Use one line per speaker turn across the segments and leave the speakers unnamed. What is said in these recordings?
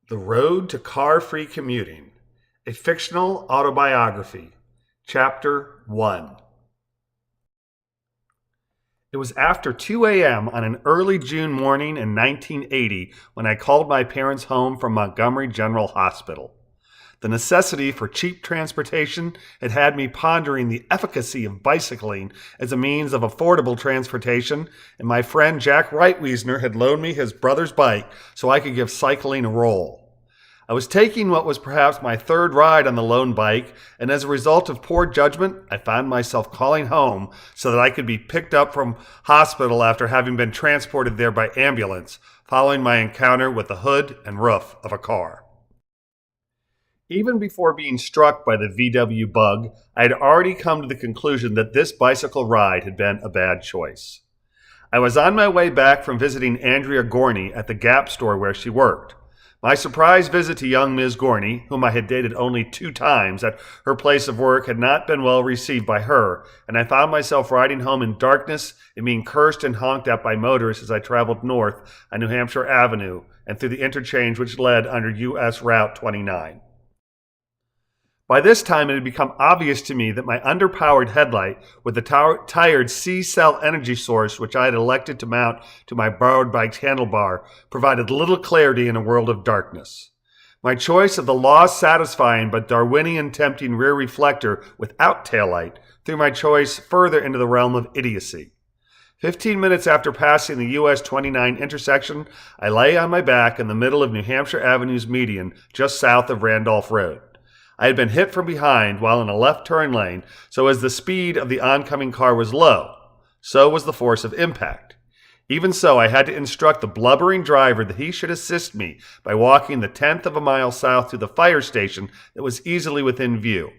The Road to Car Free Commuting, a fictional autobiography, Chapter 1. It was after 2 a.m. on an early June morning in 1980 when I called my parents home from Montgomery General Hospital. The necessity for cheap transportation had me pondering the efficacy of bicycling as a means of affordable transportation, and my friend Jack Reitwiesner had loaned me his brother's bike so I could give cycling a roll. I was taking what was perhaps my third ride on the loan bike, and as a result of poor judgment, I found myself calling home so that I could be picked up from hospital after having been transported there by ambulance, following my encounter with the hood and roof of a car. Even before being struck by the VW bug, I had already come to the conclusion that this bicycle ride had been a bad choice. I was on my way back from visiting Andrea Gorney at the Gap store where she worked. My surprise visit to young Ms. Gorney, whom I had dated only 2 times at her place of work, had not been well received by her, and I found myself riding home in darkness and being cursed and honked at by motorists as I traveled north on New Hampshire Avenue and through the interchange which led under U.S. Route 29. By this time, it had become obvious to me that my underpowered headlight with the tired C-cell energy source which I had elected to mount to my borrowed bike's handlebar provided little clarity in a world of darkness. My choice of the law-satisfying but Darwinian-tempting rear reflector without taillight threw my choice further into the realm of idiocy. 15 minutes after passing the US 29 intersection, I lay on my back in the middle of New Hampshire Avenue's median just south of Randolph Road. I had been hit from behind while in a left turn lane, so as the speed of the oncoming car was low, so was the force of impact. Even so, I had to instruct the blubbering driver that he should assist me by walking the 1/10 of a mile south to the fire station that was easily within view.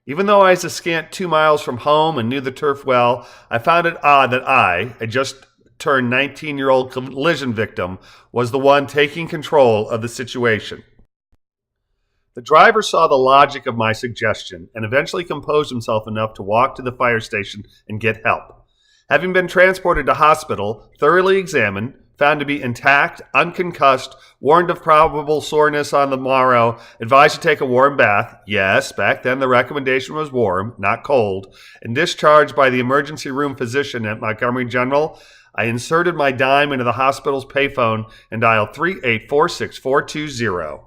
Even though I was a scant 2 miles from home and knew the turf well, I found it odd that a just turned 19-year-old collision victim, was the one taking control of the situation. The driver saw the logic of my suggestion and eventually composed himself enough to walk to the fire station and get help. Having been transported to hospital, thoroughly examined, found to be intact, unconcussed, warned of probable soreness on the morrow, advised to take a warm bath — yes, back then the recommendation was warm, not cold — and discharged by the emergency room physician at Montgomery General, I inserted my dime into the hospital's payphone and dialed 3846420.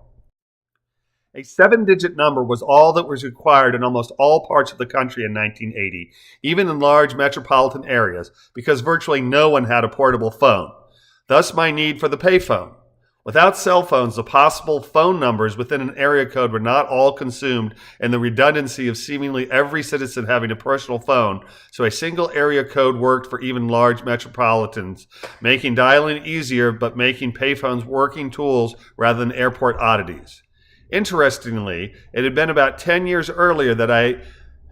A 7-digit number was all that was required in almost all parts of the country in 1980, even in large metropolitan areas, because virtually no one had a portable phone. Thus my need for the payphone. Without cell phones, the possible phone numbers within an area code were not all consumed in the redundancy of seemingly every citizen having a personal phone, so a single area code worked for even large metropolitans, making dialing easier but making payphones working tools rather than airport oddities. Interestingly, it had been about 10 years earlier that I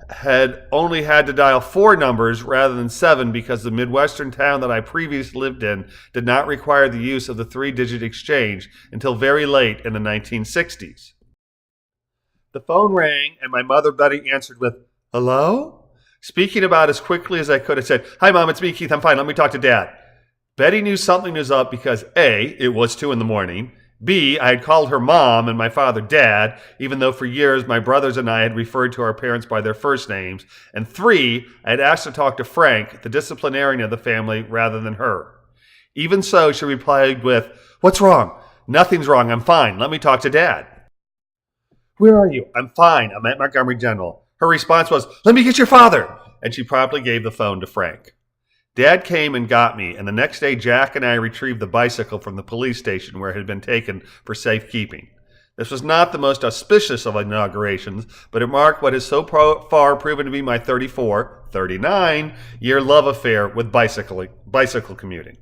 had only had to dial 4 numbers rather than 7 because the Midwestern town that I previously lived in did not require the use of the 3-digit exchange until very late in the 1960s. The phone rang and my mother Betty answered with, "Hello?" Speaking about as quickly as I could, I said, "Hi Mom, it's me, Keith, I'm fine, let me talk to Dad." Betty knew something was up because A, it was 2 in the morning, B, I had called her Mom and my father Dad, even though for years my brothers and I had referred to our parents by their first names, and 3, I had asked to talk to Frank, the disciplinarian of the family, rather than her. Even so, she replied with, "What's wrong?" "Nothing's wrong, I'm fine, let me talk to Dad." "Where are you?" "I'm fine, I'm at Montgomery General." Her response was, "Let me get your father," and she promptly gave the phone to Frank. Dad came and got me, and the next day Jack and I retrieved the bicycle from the police station where it had been taken for safekeeping. This was not the most auspicious of inaugurations, but it marked what has so far proven to be my 39-year love affair with bicycle commuting.